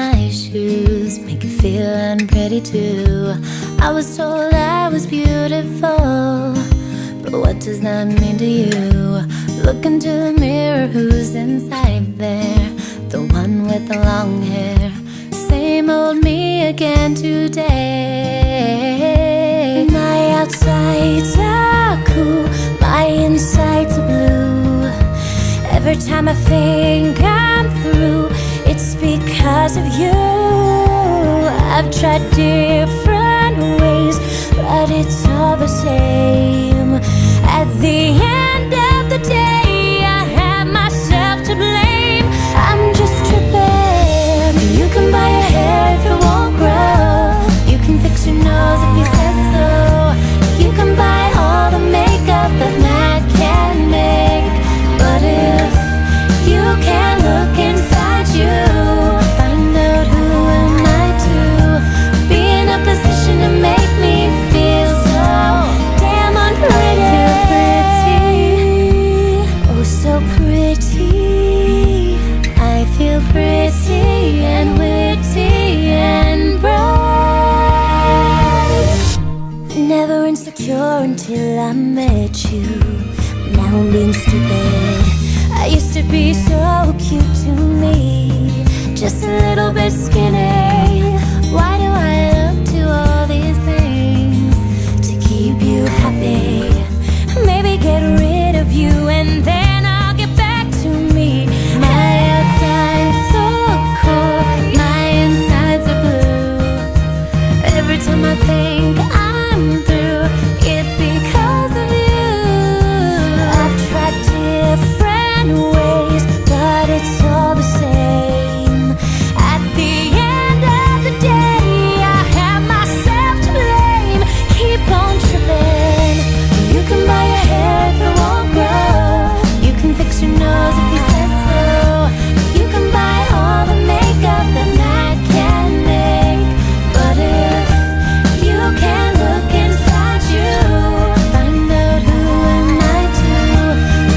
my shoes make you feel unpretty too. I was told I was beautiful, but what does that mean to you? Look into the mirror, who's inside there? The one with the long hair. Same old me again today. My outsides are cool, my insides are blue. Every time I think I'm through, it's because of you. I've tried different ways, but it's all the same. At the end of the day, I have myself to blame. I'm just tripping. You can buy your hair if it won't grow. You can fix your nose if you said so. You can buy all the makeup that Matt can make. But if you can't look inside you, find out who am I to be in a position to make me feel so damn unpretty. Oh, so pretty. I feel pretty and witty and bright. Never insecure until I met you. Now I'm being stupid. I used to be so cute to me, just a little bit skinny. Why do I look to all these things to keep you happy? Maybe get rid of you and then I'll get back to me. My outside's so cold, my insides are blue. Every time I think I'm through, it's because of you. I've tried different ways, but it's all the same. At the end of the day, I have myself to blame. Keep on tripping. You can buy your hair if it won't grow. You can fix your nose if you said so. You can buy all the makeup that Matt can make. But if you can't look inside you, find out who am I to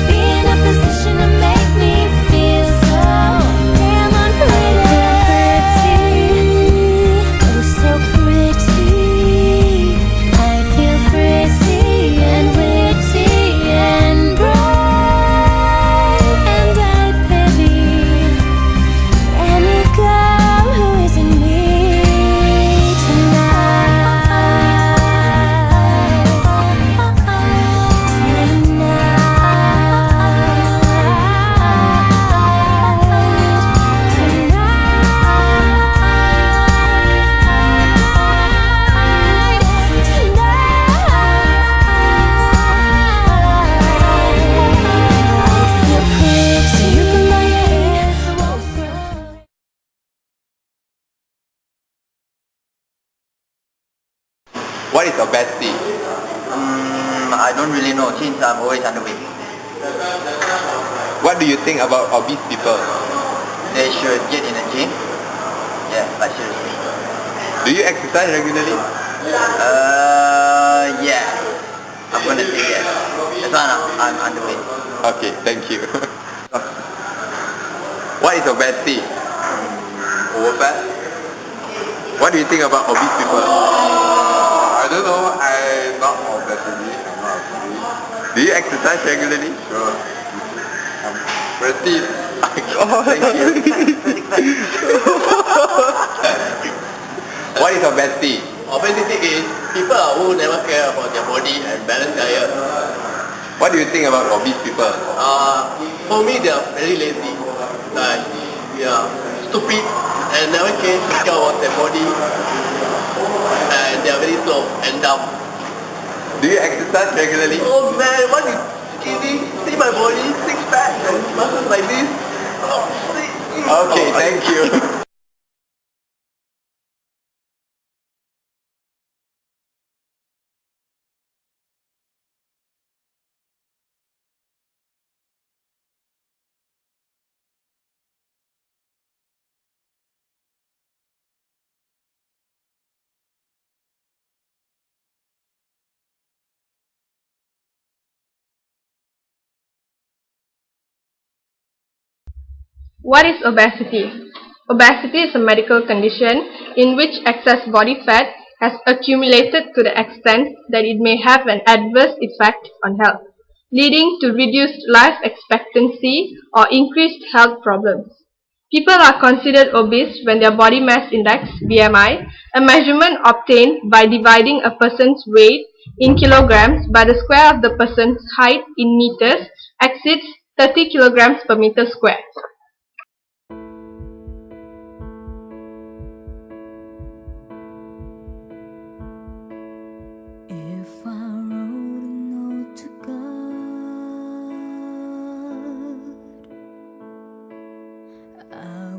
be in a position to make me feel so damn unpretty. Oh, so pretty. I feel pretty and witty and bright. And I pity any girl who isn't me What is obesity? I don't really know since I'm always underweight. What do you think about obese people? They should get in the gym. Yeah, like seriously. Do you exercise regularly? Yeah. I'm gonna say yes. That's why I'm underweight. Okay, thank you. What is obesity? Overfat? What do you think about obese people? I don't know, I'm not obesity, I'm not obesity. Do you exercise regularly? Sure. I'm pretty. Oh, thank you. What is obesity? Obesity is people who never care about their body and balance diet. What do you think about obese people? For me, they are very lazy. Like, yeah, stupid and never care about their body. And they are very slow and dumb. Do you exercise regularly? Oh man, what is skinny? See my body, six pack and muscles like this. Oh, Okay, thank you. What is obesity? Obesity is a medical condition in which excess body fat has accumulated to the extent that it may have an adverse effect on health, leading to reduced life expectancy or increased health problems. People are considered obese when their body mass index (BMI), a measurement obtained by dividing a person's weight in kilograms by the square of the person's height in meters, exceeds 30 kilograms per meter square. If I wrote a note to God, I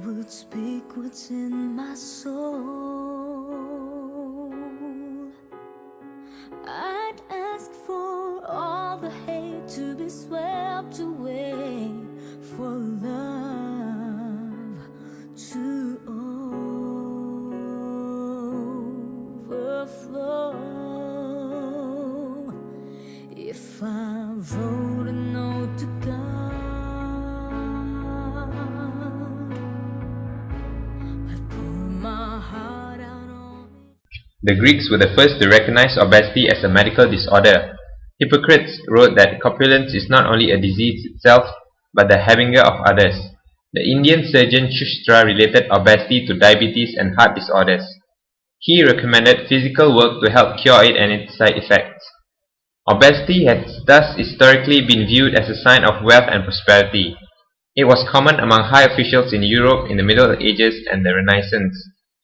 would speak what's in my soul. I'd ask for all the hate to be swept away, for love to overflow. If I wrote a note to God, I'd pour my heart out on it. The Greeks were the first to recognize obesity as a medical disorder. Hippocrates wrote that corpulence is not only a disease itself, but the harbinger of others. The Indian surgeon Shushtra related obesity to diabetes and heart disorders. He recommended physical work to help cure it and its side effects. Obesity has thus historically been viewed as a sign of wealth and prosperity. It was common among high officials in Europe in the Middle Ages and the Renaissance,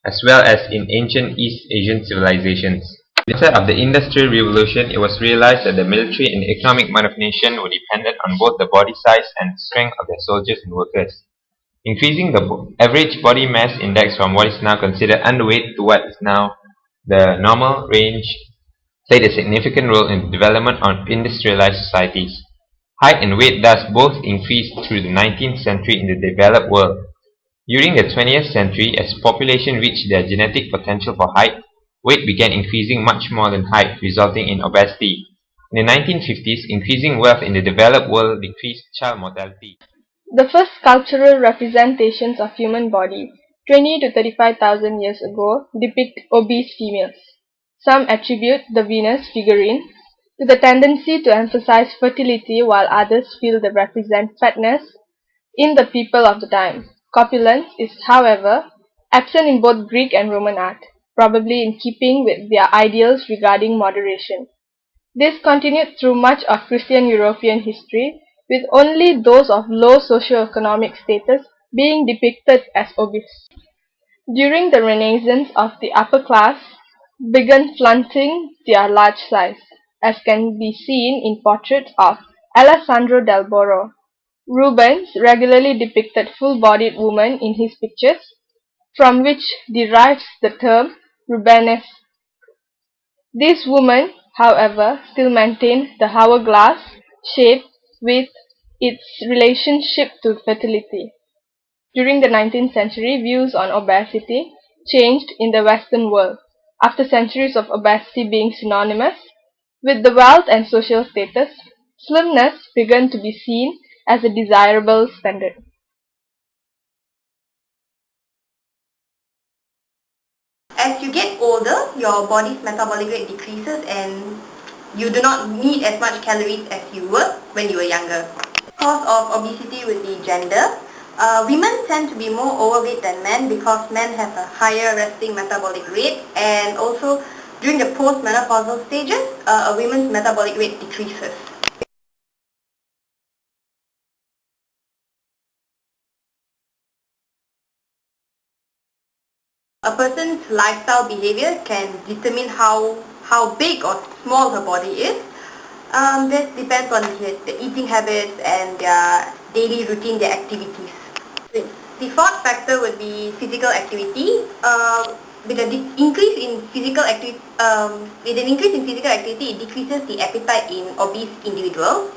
as well as in ancient East Asian civilizations. With the onset of the Industrial Revolution, it was realized that the military and economic might of nation were dependent on both the body size and strength of their soldiers and workers. Increasing the average body mass index from what is now considered underweight to what is now the normal range played a significant role in the development of industrialized societies. Height and weight thus both increased through the 19th century in the developed world. During the 20th century, as population reached their genetic potential for height, weight began increasing much more than height, resulting in obesity. In the 1950s, increasing wealth in the developed world decreased child mortality. The first sculptural representations of human body, 20 to 35,000 years ago, depict obese females. Some attribute the Venus figurine to the tendency to emphasize fertility, while others feel they represent fatness in the people of the time. Corpulence is, however, absent in both Greek and Roman art, probably in keeping with their ideals regarding moderation. This continued through much of Christian European history, with only those of low socio-economic status being depicted as obese. During the Renaissance of the upper class began flaunting their large size, as can be seen in portraits of Alessandro del Boro. Rubens regularly depicted full-bodied women in his pictures, from which derives the term Rubenesque. These women, however, still maintain the hourglass shape with its relationship to fertility. During the 19th century, views on obesity changed in the Western world, after centuries of obesity being synonymous with the wealth and social status. Slimness began to be seen as a desirable standard. As you get older, your body's metabolic rate decreases and you do not need as much calories as you were when you were younger. Cause of obesity would be gender. Women tend to be more overweight than men because men have a higher resting metabolic rate, and also during the postmenopausal stages, a woman's metabolic rate decreases. A person's lifestyle behavior can determine how big or small her body is. This depends on the eating habits and their daily routine, their activities. The fourth factor would be physical activity. With an increase in physical activity, it decreases the appetite in obese individuals.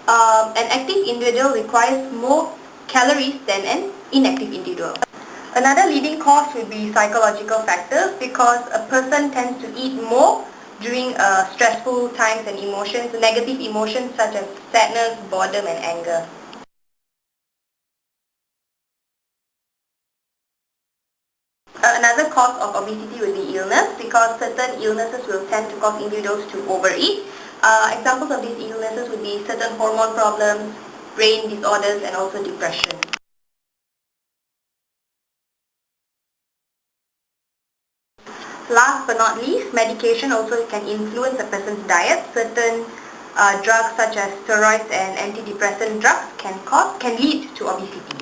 An active individual requires more calories than an inactive individual. Another leading cause would be psychological factors, because a person tends to eat more during stressful times and emotions, negative emotions such as sadness, boredom and anger. Another cause of obesity will be illness, because certain illnesses will tend to cause individuals to overeat. Examples of these illnesses would be certain hormone problems, brain disorders, and also depression. Last but not least, medication also can influence a person's diet. Certain drugs such as steroids and antidepressant drugs can lead to obesity.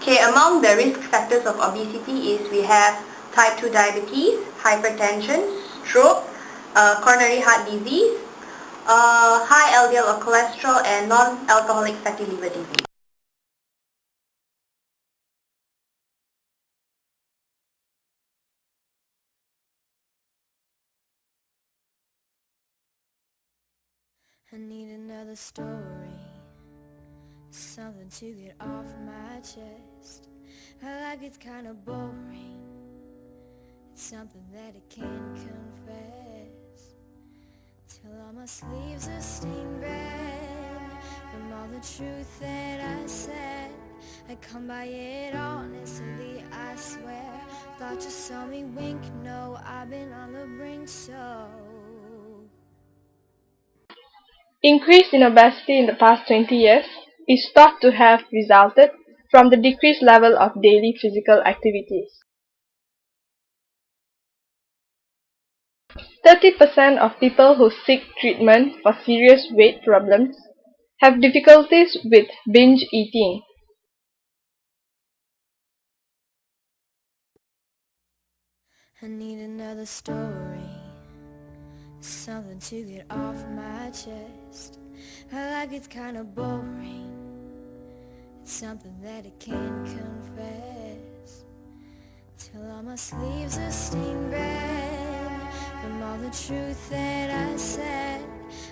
Okay, among the risk factors of obesity is we have type 2 diabetes, hypertension, stroke, coronary heart disease, high LDL or cholesterol, and non-alcoholic fatty liver disease. I need another story, something to get off my chest. My life gets kinda boring, it's something that I can't confess. Till all my sleeves are stained red from all the truth that I said. I come by it honestly, I swear. Thought you saw me wink, no, I've been on the brink, so Increase in obesity in the past 20 years is thought to have resulted from the decreased level of daily physical activities. 30% of people who seek treatment for serious weight problems have difficulties with binge eating. I need another story, something to get off my chest. My life gets kinda boring, it's something that I can't confess. Till all my sleeves are stained red from all the truth that I said.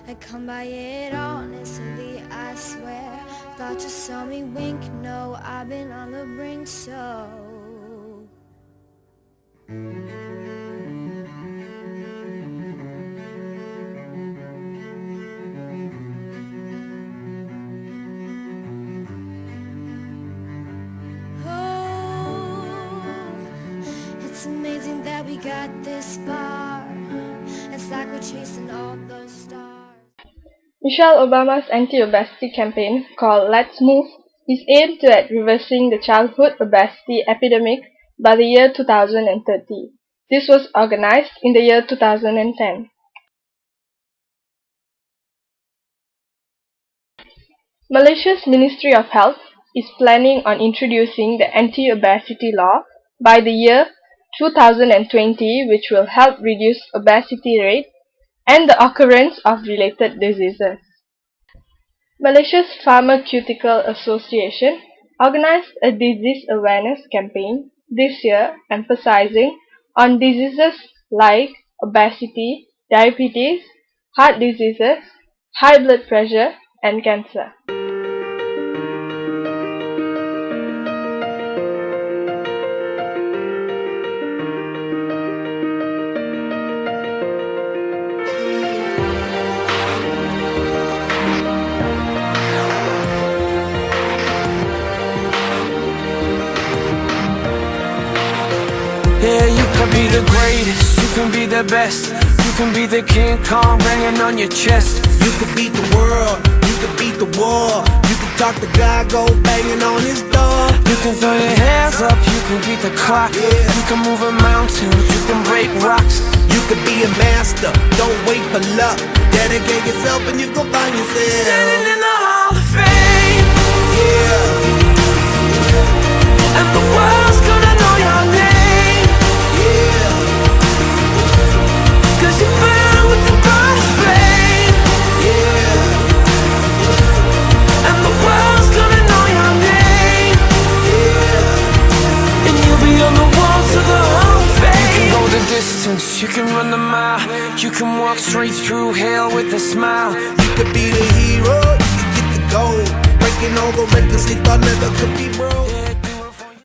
I come by it honestly, I swear. Thought you saw me wink, no, I've been on the brink, so it's amazing that we got this far. It's like we're chasing all those stars. Michelle Obama's anti-obesity campaign, called Let's Move, is aimed at reversing the childhood obesity epidemic by the year 2030. This was organized in the year 2010. Malaysia's Ministry of Health is planning on introducing the anti-obesity law by the year 2020, which will help reduce obesity rate and the occurrence of related diseases. Malaysia's Pharmaceutical Association organized a disease awareness campaign this year emphasizing on diseases like obesity, diabetes, heart diseases, high blood pressure, and cancer. Yeah, you can be the greatest, you can be the best. You can be the King Kong banging on your chest. You could beat the world, you could beat the war. You could talk to God, go banging on his door. You can throw your hands up, you can beat the clock. You can move a mountain, you can break rocks. You could be a master, don't wait for luck. Dedicate yourself and you gon' find yourself Standing in the Hall of Fame. Yeah, And the world's gonna know your name. yeah, 'Cause you burn with the brightest flame. yeah, And the world's gonna know your name. yeah. And you'll be on the walls of the Hall of Fame. You can go the distance, you can run the mile. You can walk straight through hell with a smile. You could be the hero, you could get the gold. Breaking all the records they thought never could be